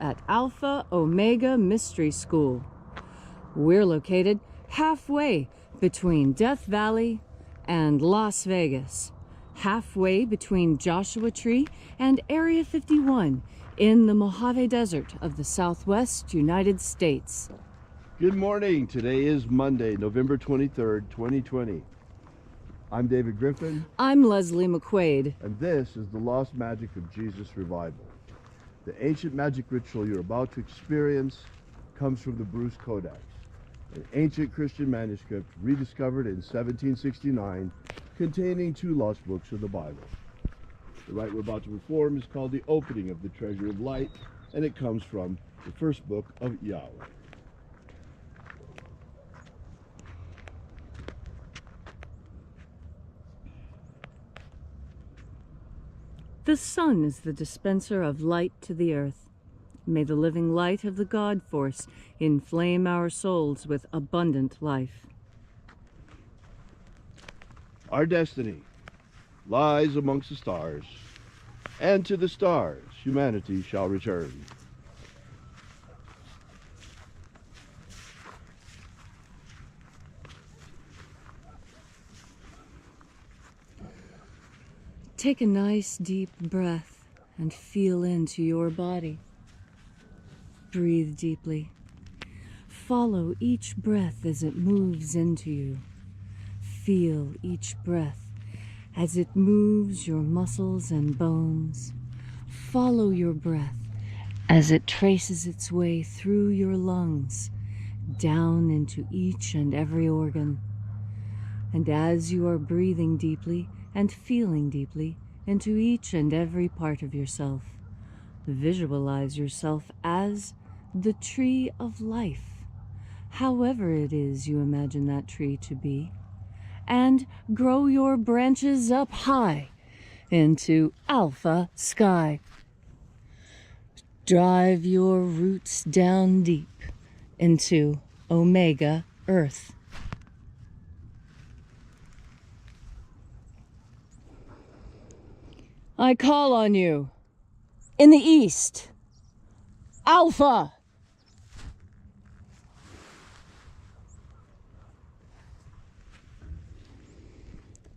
at Alpha Omega Mystery School. We're located halfway between Death Valley and Las Vegas, halfway between Joshua Tree and Area 51 in the Mojave Desert of the Southwest United States. Good morning. Today is Monday, November 23rd, 2020. I'm David Griffin. I'm Leslie McQuaid. And this is the Lost Magic of Jesus Revival. The ancient magic ritual you're about to experience comes from the Bruce Codex, an ancient Christian manuscript rediscovered in 1769 containing 2 lost books of the Bible. The rite we're about to perform is called the opening of the Treasury of Light, and it comes from the first book of Yahweh. The sun is the dispenser of light to the earth. May the living light of the God Force inflame our souls with abundant life. Our destiny lies amongst the stars, and to the stars humanity shall return. Take a nice deep breath and feel into your body. Breathe deeply. Follow each breath as it moves into you. Feel each breath as it moves your muscles and bones. Follow your breath as it traces its way through your lungs, down into each and every organ. And as you are breathing deeply and feeling deeply into each and every part of yourself, visualize yourself as the tree of life, however it is you imagine that tree to be, and grow your branches up high into Alpha Sky. Drive your roots down deep into Omega Earth. I call on you in the east, Alpha.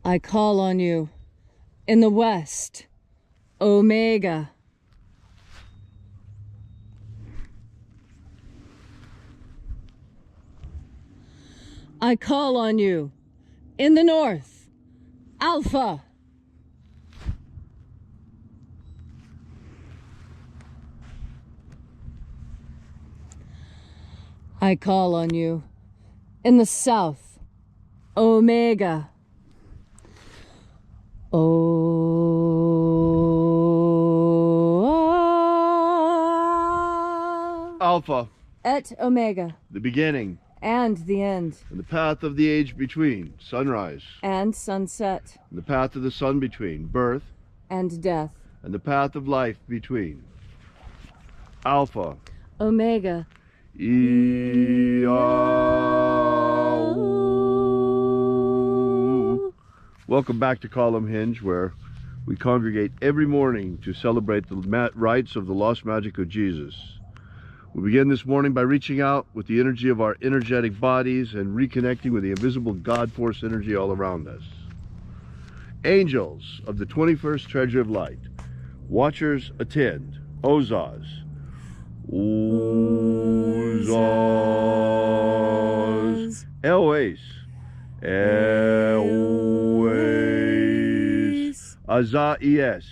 I call on you in the west, Omega. I call on you in the north, Alpha. I call on you in the south, Omega. Alpha. Et Omega. The beginning. And the end. And the path of the age between, sunrise. And sunset. And the path of the sun between, birth. And death. And the path of life between. Alpha. Omega. Welcome back to Column Hinge, where we congregate every morning to celebrate the rites of the lost magic of Jesus. We begin this morning by reaching out with the energy of our energetic bodies and reconnecting with the invisible God Force energy all around us. Angels of the 21st Treasure of Light, watchers attend. Ozaz. Ozaz. Elwes. Elwes. Azaies.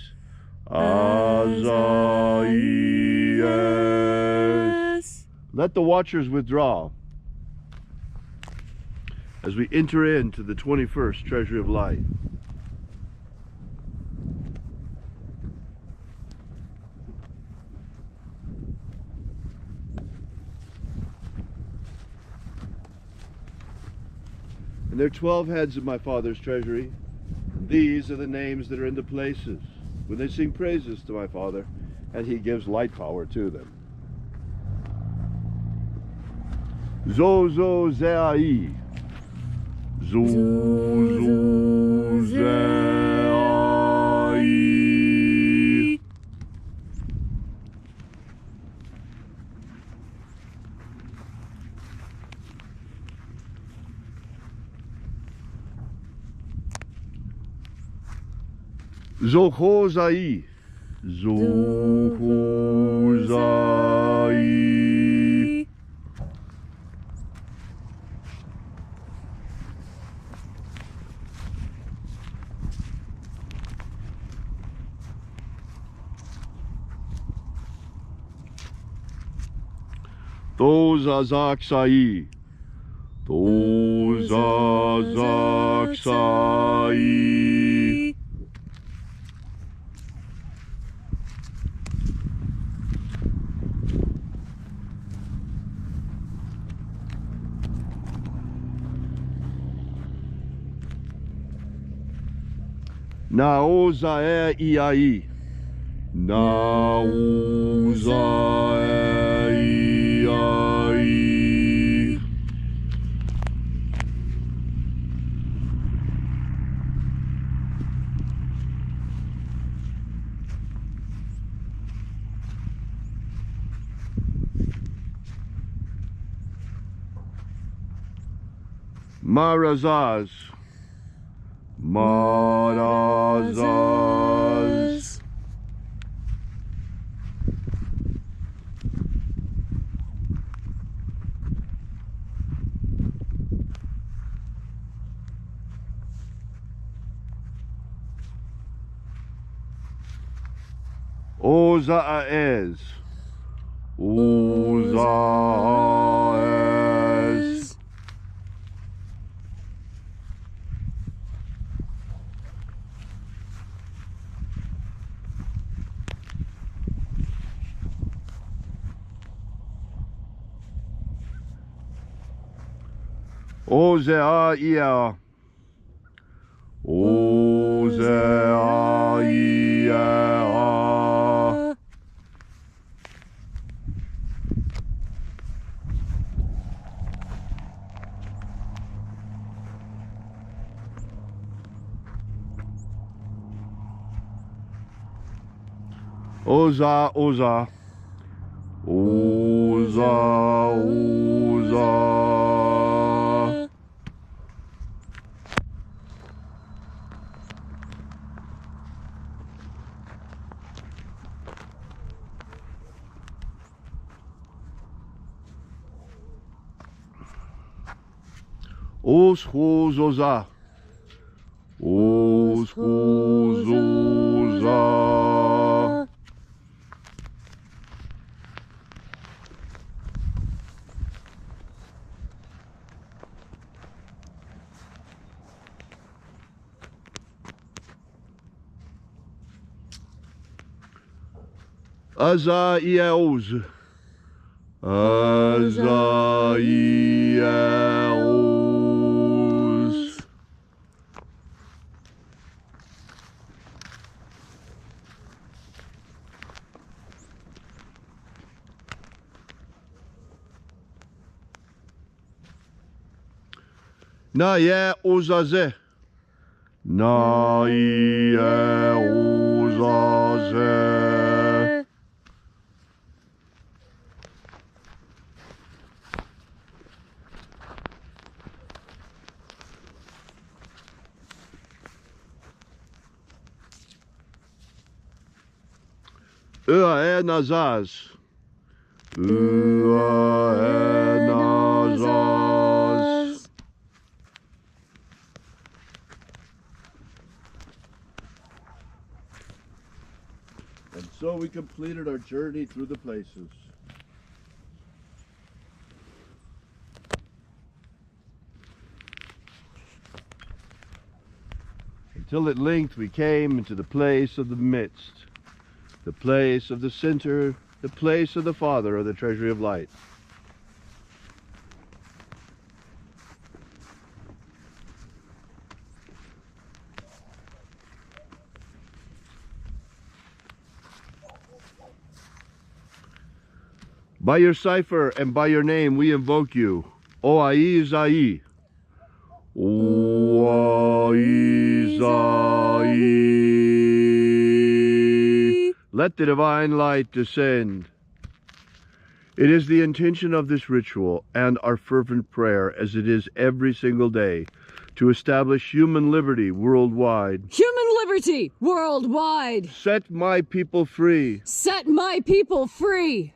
Azaies. Let the watchers withdraw as we enter into the 21st Treasury of Light. And there are 12 heads of my Father's treasury. These are the names that are in the places when they sing praises to my Father, and he gives light power to them. Zozo Zeai. Zozo Zeai. Zohozai. Zohozai. Tozazaksai. Tozazaksai. Naozae iai. Naozae iai. Marazaz. Marazaz. Ozaez. Ozaez. Ozeaia. Ozeaia. Oza, Oza. Oza, Oza. Oschozoza. Oschozoza. Azaiels. Azaiels. Naye Ozaze. Naye Ozaze. Nazaz. Nazaz. And so we completed our journey through the places. Until at length we came into the place of the midst, the place of the center, the place of the Father of the treasury of light. By your cipher and by your name we invoke you, O-Ai Zai. O-Ai Zai. Let the divine light descend. It is the intention of this ritual and our fervent prayer, as it is every single day, to establish human liberty worldwide. Human liberty worldwide. Set my people free. Set my people free.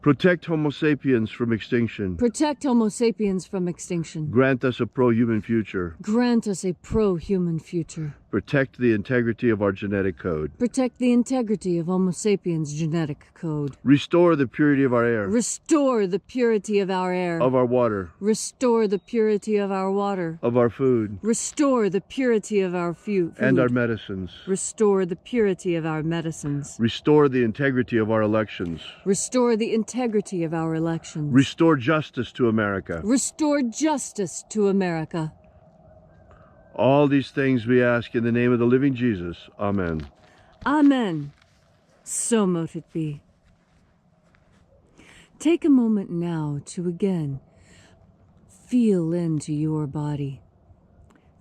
Protect Homo sapiens from extinction. Protect Homo sapiens from extinction. Grant us a pro-human future. Grant us a pro-human future. Protect the integrity of our genetic code. Protect the integrity of Homo sapiens' genetic code. Restore the purity of our air. Restore the purity of our air. Of our water. Restore the purity of our water. Of our food. Restore the purity of our food. And our medicines. Restore the purity of our medicines. Restore the integrity of our elections. Restore the integrity of our elections. Restore justice to America. Restore justice to America. All these things we ask in the name of the living Jesus. Amen. Amen. So mote it be. Take a moment now to again feel into your body.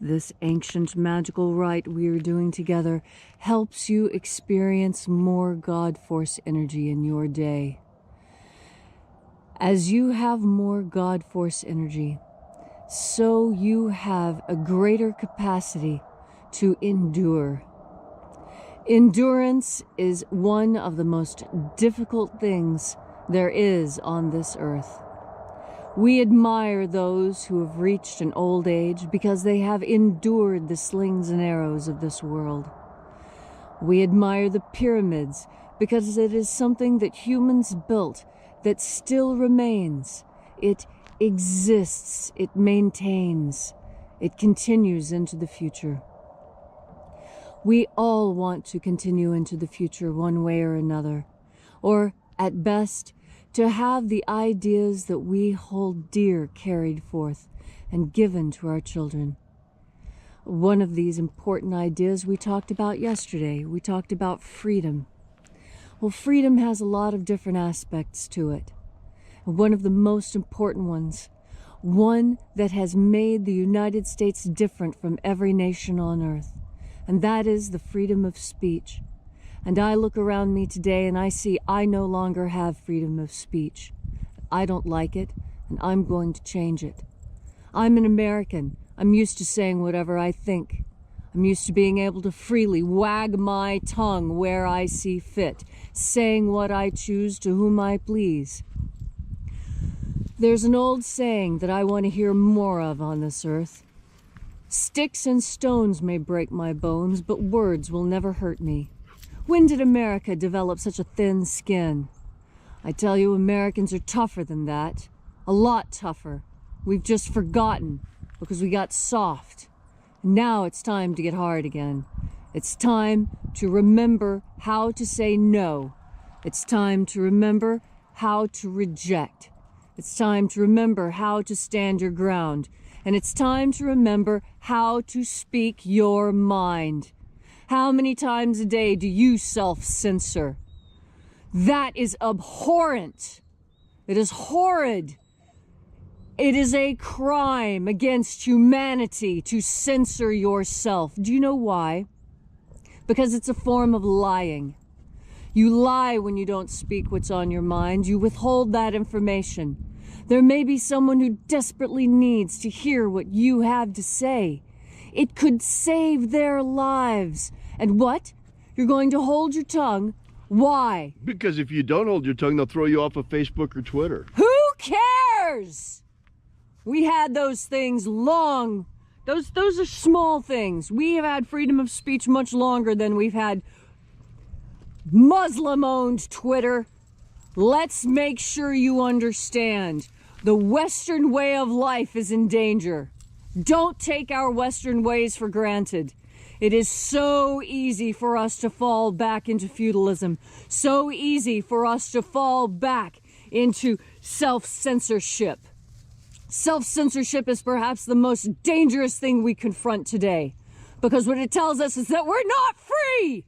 This ancient magical rite we are doing together helps you experience more God Force energy in your day. As you have more God Force energy, so you have a greater capacity to endure. Endurance is one of the most difficult things there is on this earth. We admire those who have reached an old age because they have endured the slings and arrows of this world. We admire the pyramids because it is something that humans built that still remains. It exists, it maintains, it continues into the future. We all want to continue into the future one way or another, or at best, to have the ideas that we hold dear carried forth and given to our children. One of these important ideas we talked about yesterday. We talked about freedom. Well, freedom has a lot of different aspects to it. One of the most important ones, one that has made the United States different from every nation on earth, and that is the freedom of speech. And I look around me today and I see I no longer have freedom of speech. I don't like it, and I'm going to change it. I'm an American. I'm used to saying whatever I think. I'm used to being able to freely wag my tongue where I see fit, saying what I choose to whom I please. There's an old saying that I want to hear more of on this earth. Sticks and stones may break my bones, but words will never hurt me. When did America develop such a thin skin? I tell you, Americans are tougher than that. A lot tougher. We've just forgotten because we got soft. Now it's time to get hard again. It's time to remember how to say no. It's time to remember how to reject. It's time to remember how to stand your ground. And it's time to remember how to speak your mind. How many times a day do you self-censor? That is abhorrent. It is horrid. It is a crime against humanity to censor yourself. Do you know why? Because it's a form of lying. You lie when you don't speak what's on your mind. You withhold that information. There may be someone who desperately needs to hear what you have to say. It could save their lives. And what? You're going to hold your tongue? Why? Because if you don't hold your tongue, they'll throw you off of Facebook or Twitter. Who cares? We had those things long. Those are small things. We have had freedom of speech much longer than we've had Muslim-owned Twitter. Let's make sure you understand. The Western way of life is in danger. Don't take our Western ways for granted. It is so easy for us to fall back into feudalism. So easy for us to fall back into self-censorship. Self-censorship is perhaps the most dangerous thing we confront today, because what it tells us is that we're not free.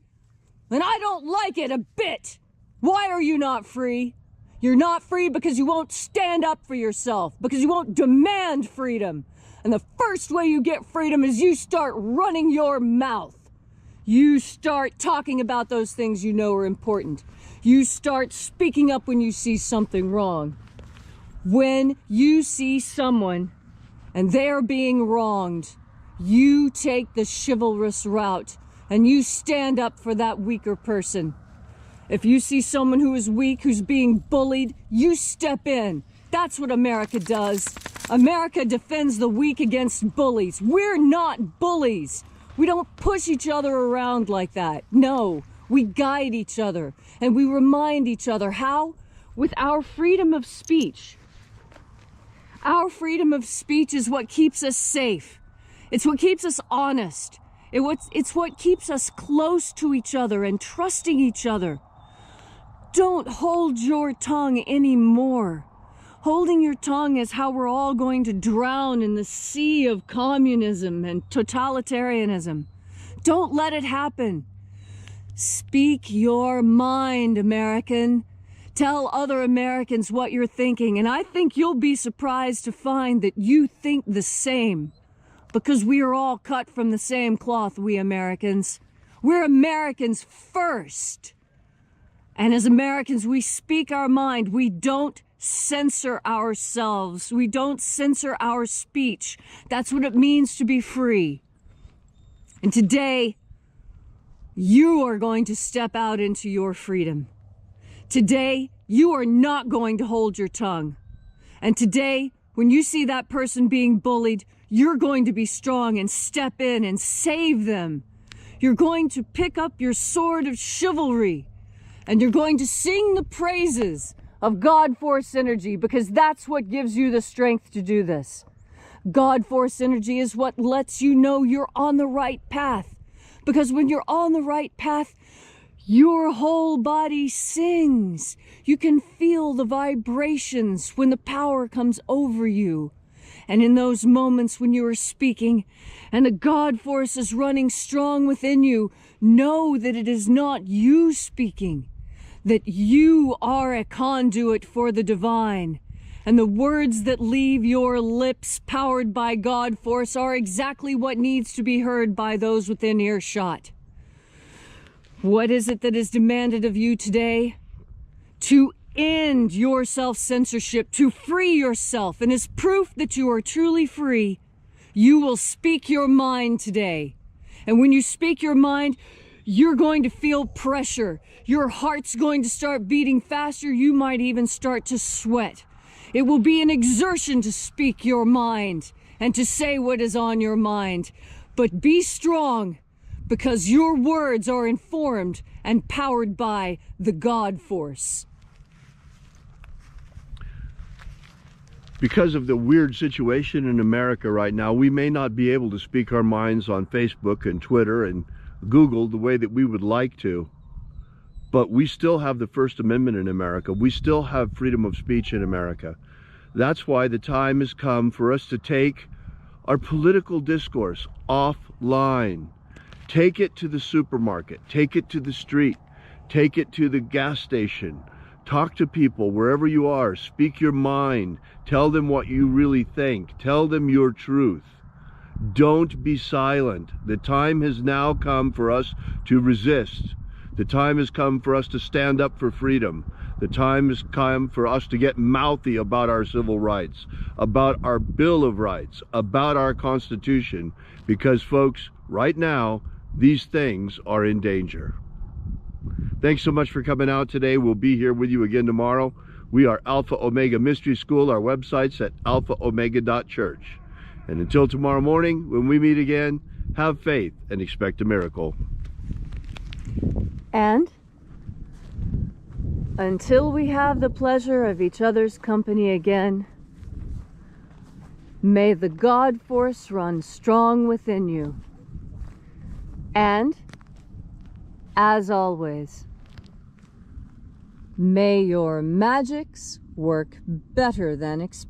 And I don't like it a bit. Why are you not free? You're not free because you won't stand up for yourself, because you won't demand freedom. And the first way you get freedom is you start running your mouth. You start talking about those things you know are important. You start speaking up when you see something wrong. When you see someone and they're being wronged, you take the chivalrous route and you stand up for that weaker person. If you see someone who is weak, who's being bullied, you step in. That's what America does. America defends the weak against bullies. We're not bullies. We don't push each other around like that. No, we guide each other and we remind each other. How? With our freedom of speech. Our freedom of speech is what keeps us safe. It's what keeps us honest. It's what keeps us close to each other and trusting each other. Don't hold your tongue anymore. Holding your tongue is how we're all going to drown in the sea of communism and totalitarianism. Don't let it happen. Speak your mind, American. Tell other Americans what you're thinking, and I think you'll be surprised to find that you think the same, because we are all cut from the same cloth, we Americans. We're Americans first. And as Americans, we speak our mind. We don't censor ourselves. We don't censor our speech. That's what it means to be free. And today, you are going to step out into your freedom. Today, you are not going to hold your tongue. And today, when you see that person being bullied, you're going to be strong and step in and save them. You're going to pick up your sword of chivalry and you're going to sing the praises of God Force Energy, because that's what gives you the strength to do this. God Force Energy is what lets you know you're on the right path. Because when you're on the right path, your whole body sings. You can feel the vibrations when the power comes over you. And in those moments when you are speaking and the God Force is running strong within you, know that it is not you speaking, that you are a conduit for the divine. And the words that leave your lips powered by God Force are exactly what needs to be heard by those within earshot. What is it that is demanded of you today? To end your self-censorship, to free yourself. And as proof that you are truly free, you will speak your mind today. And when you speak your mind, you're going to feel pressure. Your heart's going to start beating faster. You might even start to sweat. It will be an exertion to speak your mind and to say what is on your mind. But be strong, because your words are informed and powered by the God Force. Because of the weird situation in America right now, we may not be able to speak our minds on Facebook and Twitter and Google the way that we would like to. But we still have the First Amendment in America. We still have freedom of speech in America. That's why the time has come for us to take our political discourse offline. Take it to the supermarket. Take it to the street. Take it to the gas station. Talk to people wherever you are. Speak your mind. Tell them what you really think. Tell them your truth. Don't be silent. The time has now come for us to resist. The time has come for us to stand up for freedom. The time has come for us to get mouthy about our civil rights, about our Bill of Rights, about our Constitution, because folks, right now, these things are in danger. Thanks so much for coming out today. We'll be here with you again tomorrow. We are Alpha Omega Mystery School. Our website's at alphaomega.church. And until tomorrow morning, when we meet again, have faith and expect a miracle. And until we have the pleasure of each other's company again, may the God Force run strong within you. And, as always, may your magics work better than expected.